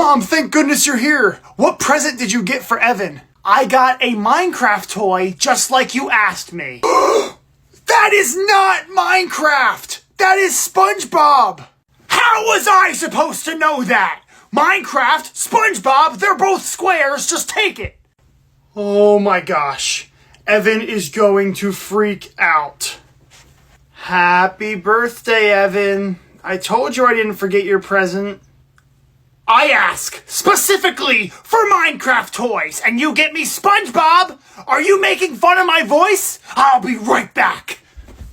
Mom, thank goodness you're here. What present did you get for Evan? I got a Minecraft toy just like you asked me. That is not Minecraft! That is SpongeBob! How was I supposed to know that? Minecraft, SpongeBob, they're both squares, just take it. Oh my gosh. Evan is going to freak out. Happy birthday, Evan. I told you I didn't forget your present. I ask specifically for Minecraft toys, and you get me SpongeBob? Are you making fun of my voice? I'll be right back.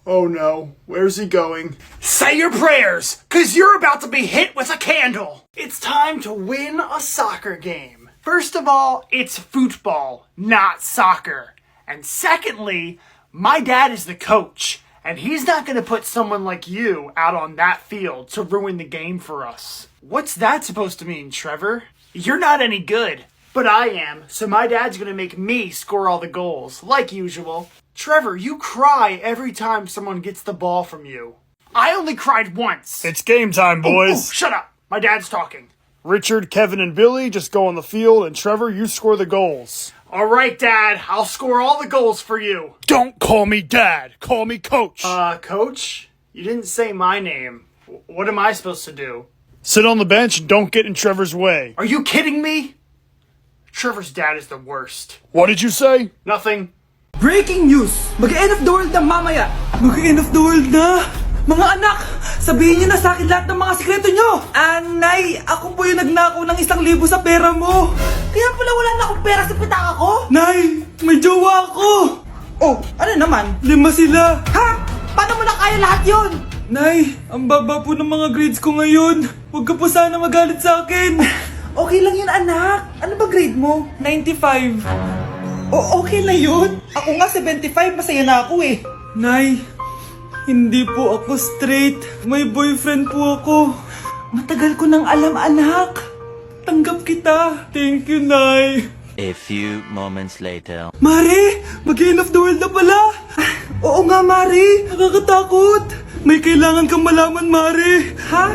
Oh no, where's he going? Say your prayers, cause you're about to be hit with a candle. It's time to win a soccer game. First of all, it's football, not soccer. And secondly, my dad is the coach, and he's not gonna put someone like you out on that field to ruin the game for us. What's that supposed to mean, Trevor? You're not any good, but I am, so my dad's gonna make me score all the goals, like usual. Trevor, you cry every time someone gets the ball from you. I only cried once. It's game time, boys. Ooh, shut up. My dad's talking. Richard, Kevin, and Billy just go on the field, and Trevor, you score the goals. All right, Dad. I'll score all the goals for you. Don't call me Dad. Call me Coach. Coach? You didn't say my name. What am I supposed to do? Sit on the bench and don't get in Trevor's way. Are you kidding me? Trevor's dad is the worst. What did you say? Nothing. Breaking news! Mag-end of the world na mamaya! Mag-end of the world na! Mga anak! Sabihin niyo na sa akin lahat ng mga sikreto niyo! Nay, ako po yung nagnakaw ng 1,000 sa pera mo! Kaya pala wala na akong pera sa pitaka ko? Nay, may jowa ako! Oh, ano naman? 5 sila! Ha? Paano mo na kaya lahat yon? Nay, ang baba po ng mga grades ko ngayon. Huwag ka po sana magalit sa akin. Okay lang yun, anak. Ano ba grade mo? 95. Okay na yun. Ako nga 75, masaya na ako eh. Nay, hindi po ako straight. May boyfriend po ako. Matagal ko nang alam, anak. Tanggap kita. Thank you, Nay. A few moments later. Mari, mag-end of the world na pala. Oo nga, Mari. Nakakatakot. May kailangan kang malaman, Mari. Ha?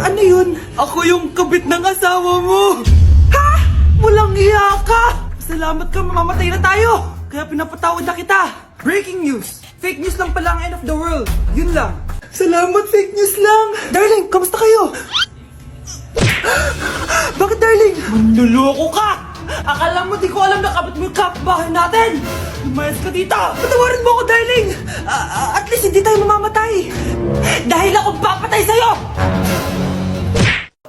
Ano yun? Ako yung kabit ng asawa mo. Ha? Walang iya ka. Salamat ka, mamamatay na tayo. Kaya pinapatawad na kita. Breaking news. Fake news lang pala ang end of the world. Yun lang. Salamat, fake news lang. Darling, kamusta kayo? Bakit, darling? Manluloko ka. Akala mo di ko alam na kapit mo yung kapbahay natin. Lumayas ka dito. Patawarin mo ako, darling. At least hindi tayo mamamatay. Dahil akong papatay sa'yo.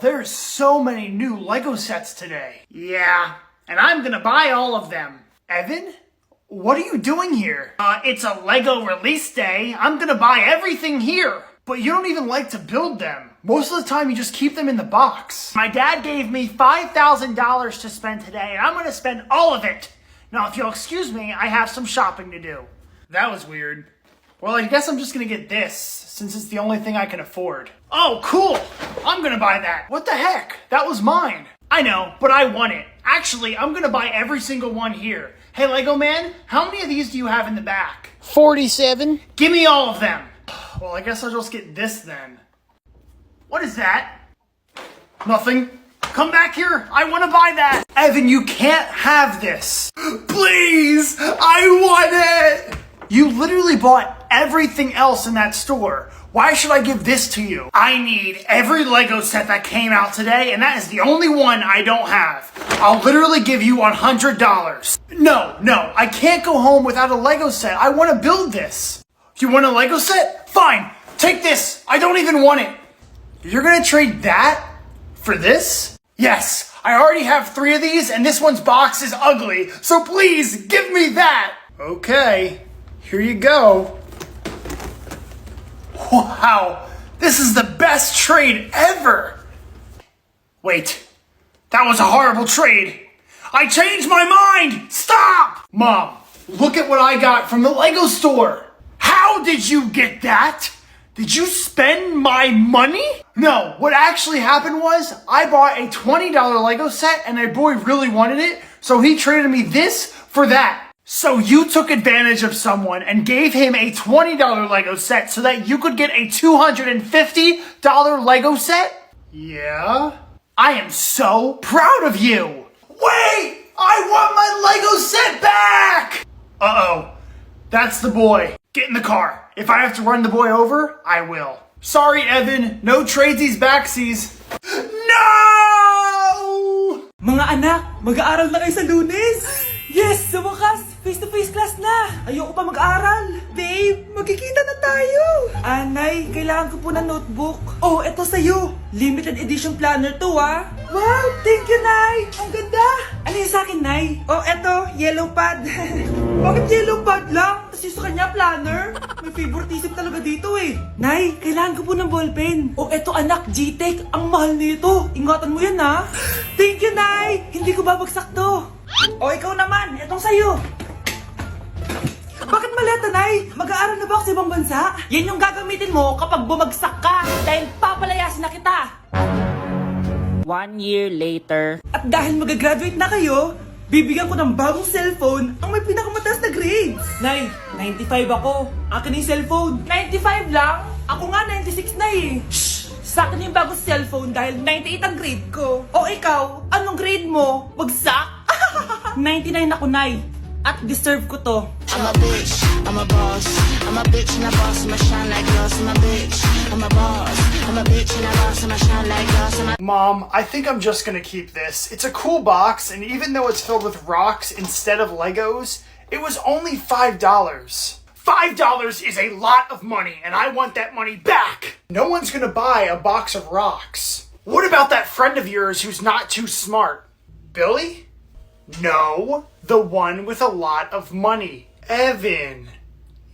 There's so many new Lego sets today. Yeah, and I'm gonna buy all of them. Evan? What are you doing here? It's a Lego release day. I'm gonna buy everything here. But you don't even like to build them. Most of the time you just keep them in the box. My dad gave me $5,000 to spend today, and I'm gonna spend all of it. Now, if you'll excuse me, I have some shopping to do. That was weird. Well, I guess I'm just gonna get this, since it's the only thing I can afford. Oh, cool! I'm gonna buy that. What the heck? That was mine. I know, but I want it. Actually, I'm gonna buy every single one here. Hey, Lego man, how many of these do you have in the back? 47. Give me all of them. Well, I guess I'll just get this then. What is that? Nothing. Come back here. I want to buy that. Evan, you can't have this. Please, I want it. You literally bought everything else in that store. Why should I give this to you? I need every Lego set that came out today, and that is the only one I don't have. I'll literally give you $100. No, I can't go home without a Lego set. I want to build this. You want a Lego set? Fine, take this. I don't even want it. You're gonna trade that for this? Yes, I already have 3 of these, and this one's box is ugly, so please give me that. Okay, here you go. Wow, this is the best trade ever. Wait, that was a horrible trade. I changed my mind. Stop! Mom, look at what I got from the Lego store. How did you get that? Did you spend my money? No, what actually happened was I bought a $20 Lego set and my boy really wanted it, so he traded me this for that. So you took advantage of someone and gave him a $20 Lego set so that you could get a $250 Lego set? Yeah? I am so proud of you! Wait! I want my Lego set back! Uh-oh. That's the boy. Get in the car. If I have to run the boy over, I will. Sorry, Evan. No tradesies backsies. No! Mga anak, mag-aaral na kayo sa Lunes! Yes! Sa wakas, face-to-face class na! Ayoko pa mag-aaral! Babe, magkikita na tayo! Anay, kailangan ko po ng notebook. Oh, eto sa'yo! Limited edition planner to, ah! Wow! Thank you, Nay! Ang ganda! Ano yung sa'kin, Nay? Oh, eto, yellow pad. Bakit yellow pad lang? Tapos yung sa kanya, planner? May favoritism talaga dito eh. Nay, kailangan ko po ng ballpen. Oh, eto anak, G-Tech. Ang mahal nito. Ingatan mo yan, ha? Thank you, Nay! Hindi ko babagsak to. O, ikaw naman. Etong sa'yo. Bakit maleta, Nay? Mag-aaral na ba ako sa ibang bansa? Yan yung gagamitin mo kapag bumagsak ka. Dahil papalayasin na kita. 1 year later. At dahil mag-graduate na kayo, bibigyan ko ng bagong cellphone ang may pinakamataas na grades. Nay, 95 ako. Akin na yung cellphone. 95 lang? Ako nga 96 na eh. Shh! Sa akin yung bagong cellphone dahil 98 ang grade ko. O ikaw, anong grade mo? Bagsak? 99 ako, Nay. At deserve ko to. I'm a bitch, I'm a boss. I'm a bitch and a boss, I'ma shine like glass. I'm a bitch, I'm a boss. I'm a bitch and a boss, I'ma shine like glass. Mom, I think I'm just gonna keep this. It's a cool box, and even though it's filled with rocks instead of Legos, it was only $5. $5 is a lot of money, and I want that money back! No one's gonna buy a box of rocks. What about that friend of yours who's not too smart? Billy? No, the one with a lot of money. Evan.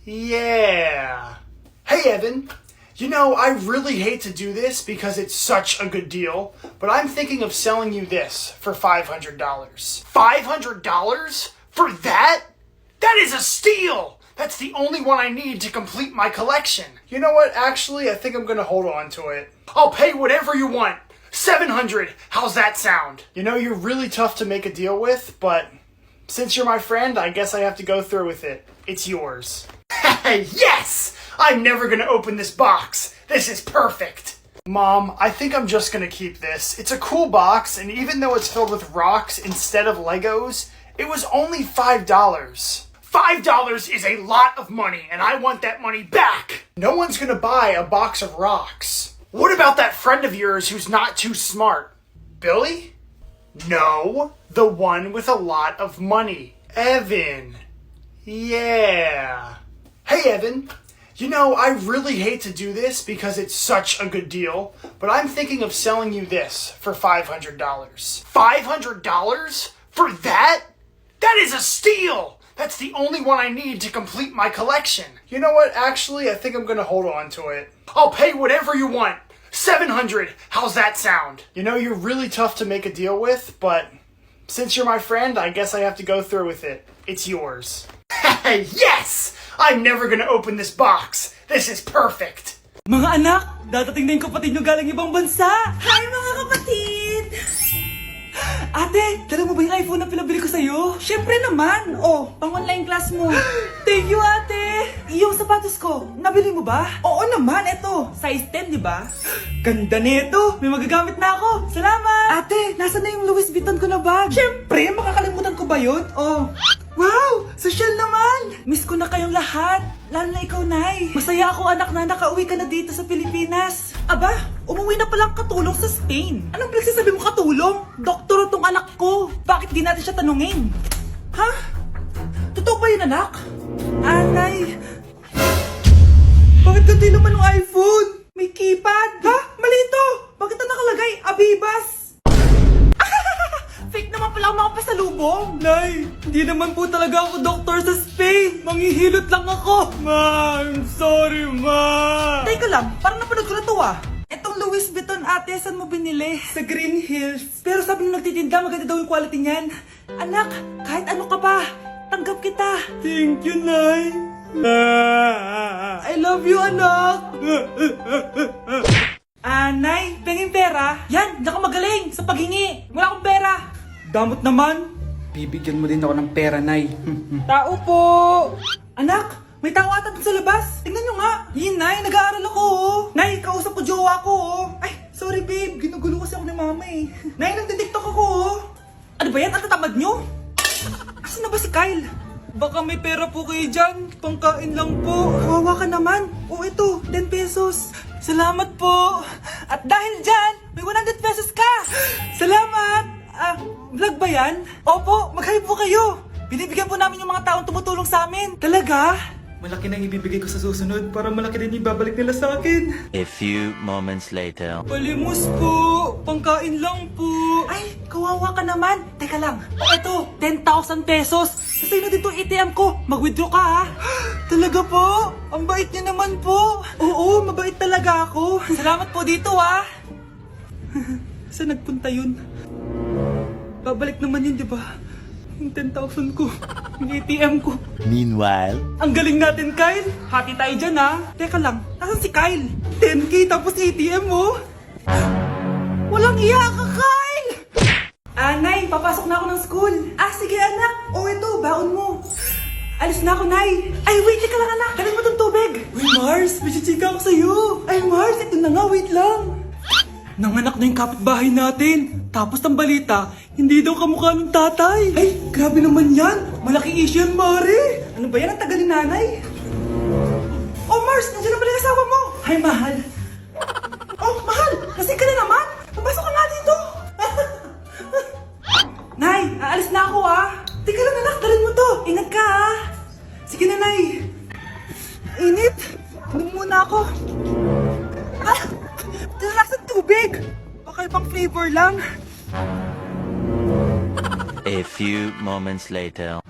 Yeah. Hey, Evan. You know, I really hate to do this because it's such a good deal, but I'm thinking of selling you this for $500. $500? For that? That is a steal! That's the only one I need to complete my collection. You know what? Actually, I think I'm gonna hold on to it. I'll pay whatever you want. $700. How's that sound? You know, you're really tough to make a deal with, but since you're my friend, I guess I have to go through with it. It's yours. Yes! I'm never gonna open this box. This is perfect. Mom, I think I'm just gonna keep this. It's a cool box, and even though it's filled with rocks instead of Legos, it was only $5. $5 is a lot of money, and I want that money back! No one's gonna buy a box of rocks. What about that friend of yours who's not too smart? Billy? No, the one with a lot of money. Evan. Yeah. Hey, Evan. You know, I really hate to do this because it's such a good deal, but I'm thinking of selling you this for $500. $500? For that? That is a steal! That's the only one I need to complete my collection. You know what? Actually, I think I'm gonna hold on to it. I'll pay whatever you want. $700. How's that sound? You know, you're really tough to make a deal with, but since you're my friend, I guess I have to go through with it. It's yours. Yes! I'm never gonna open this box. This is perfect. Mga anak, dadating na yung kapatid nyo galing ibang bansa. Hi mga kapatid! Ate, dala mo ba yung iPhone na pinabili ko sa'yo? Siyempre naman! Oh, pang-online class mo. Thank you, ate! Yung sapatos ko, nabili mo ba? Oo naman, eto. Size 10, di ba? Ganda nito! May magagamit na ako! Salamat! Ate, nasa na yung Louis Vuitton ko na bag? Siyempre, makakalimutan ko ba yun? Oh. Wow! Social naman! Miss ko na kayong lahat. Lalo na ikaw, Nay. Masaya ako, anak, na nakauwi ka na dito sa Pilipinas. Aba, umuwi na palang katulong sa Spain. Anong pinagsasabi mo katulong? Doktor tong anak ko. Bakit di natin siya tanungin? Ha? Totoo ba yun, anak? Nay. Bakit ganti naman ng iPhone? May keypad. Ha? Mali ito. Bakit na nakalagay? Abibas. Fake naman pala ang mga pasalubong. Nay, hindi naman po talaga ako doktor sa Spain. Manghihilot lang ako. Ma, I'm sorry, ma. Teka lang, parang napanood ko na to ah. Etong Louis Vuitton ate, saan mo binili? Sa Green Hills. Pero sabi nung nagtitinda, maganda daw yung quality niyan. Anak, kahit ano ka pa, tanggap kita. Thank you, Nay. I love you, anak. Nay, penging pera? Yan, di ako magaling sa paghingi. Wala akong pera. Damot naman. Bibigyan mo din ako ng pera, Nay. Tao po. Anak, may tao ata dun sa labas. Tingnan nyo nga. Yun, Nay, nag-aaral ako. Nay, kausap ko jowa ko. Ay, Sorry babe, ginugulo kasi ako ni mama eh. Nay, nagtitiktok ako oh. Ano ba yan? Ang tatamad nyo? Asan na ba si Kyle? Baka may pera po kayo dyan. Pangkain lang po. Kawawa ka naman. O ito, 10 pesos. Salamat po. At dahil dyan, may 100 pesos ka. Salamat. Vlog ba yan? Opo, mag-hi po kayo. Binibigyan po namin yung mga taong tumutulong sa amin. Talaga? Malaki nang ibibigay ko sa susunod para malaki din ibabalik nila sa akin. A few moments later. Palimos po. Pangkain lang po. Ay, kawawa ka naman. Teka lang. O eto, 10,000 pesos. Sasay na dito ATM ko. Mag-withdraw ka ha. Talaga po? Ang bait niya naman po. Oo, mabait talaga ako. Salamat po dito ha. Saan nagpunta yun? Babalik naman yun, di ba? Yung 10,000 ko. Yung ATM ko. Meanwhile. Ang galing natin, Kyle. Hati tayo dyan, ha? Teka lang, nasan si Kyle? 10K tapos ATM mo? Walang iya ka, Kyle! Nay, papasok na ako ng school. Sige, anak. Ito, baon mo. Alis na ako, Nay. Ay, wait, teka lang, anak. Dalhin mo tong tubig. Uy, Mars, may chichika ako sa'yo. Ay, Mars, ito na nga, wait lang. Nanganak na yung kapitbahay natin. Tapos ang balita, hindi daw kamukha ng tatay. Ay, grabe naman yan. Malaking issue yan, Mari. Ano ba yan? Ang tagal ni nanay. Oh, Mars, nandiyan na pala yung asawa mo. Hi, mahal. Oh, mahal, lasing ka na naman. Pumasok ka nga dito. Nay, aalis na ako Teka lang anak, dalhin mo to. Ingat ka Sige na, Nay. Init. Inom muna ako. Talakas ng tubig. Baka ibang flavor lang. A few moments later.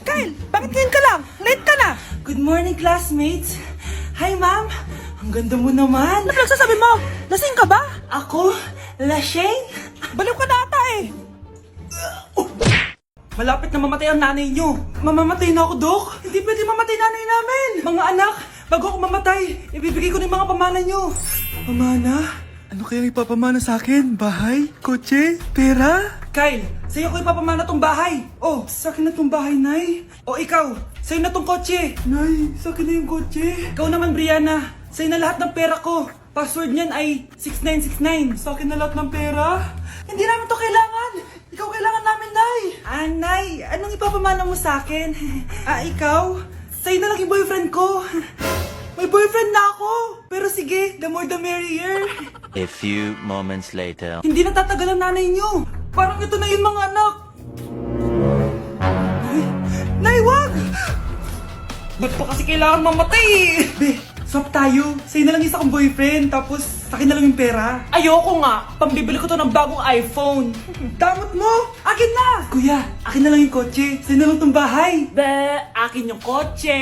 Kyle, bakit ngayon ka lang? Late ka na. Good morning, classmates. Hi, ma'am. Ang ganda mo naman. Ano pinagsasabi mo? Lasing ka ba? Ako? Lasing? Baliw ka na ata eh. Malapit na mamatay ang nanay nyo. Mamamatay na ako, Dok. Hindi pwede mamatay nanay namin. Mga anak, bago ako mamatay, ibibigay ko na yung mga pamana nyo. Pamana? Ano kayang ipapamana sa akin? Bahay? Kotse? Pera? Kyle, sa'yo ko ipapamana tong bahay. Oh, sa akin na tong bahay, Nay. O ikaw, sa'yo na tong kotse. Nay, sa akin na yung kotse. Ikaw naman, Brianna. Sa'yo na lahat ng pera ko. Password niyan ay 6969. Sa akin na lahat ng pera? Hindi namin to kailangan. Ikaw kailangan namin, Nay. Nay, anong ipapamana mo sa akin? Ikaw? Sa'yo na lang yung boyfriend ko. May boyfriend na ako. Pero sige, the more the merrier. A few moments later. Hindi na tatagal ang nanay niyo. Parang ito na yun, mga anak. Nay, wag! Ba't pa kasi kailangan mamatay Be, swap tayo. Sa'yo na lang isa kong boyfriend, tapos akin na lang yung pera. Ayoko nga. Pambibili ko to ng bagong iPhone. Damot mo! Akin na! Kuya, akin na lang yung kotse. Sa'yo na lang tong bahay. Be, akin yung kotse.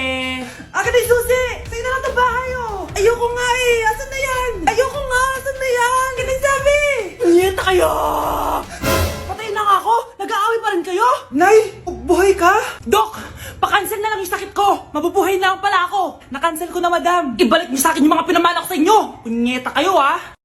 Akin na yung susi! Sa'yo na lang tong bahay, oh! Ayoko nga eh! Asan na yan? Ayoko nga! Asan na yan? Ganun sabi! Niyeta kayo! Patay na nga ako! Nag-aaway pa rin kayo? Nay! Buhay ka? Dok! Pa-cancel na lang yung sakit ko! Mabubuhay na lang pala ako! Na-cancel ko na, madam! Ibalik niyo sa akin yung mga pinamana ko sa inyo! Punyeta kayo,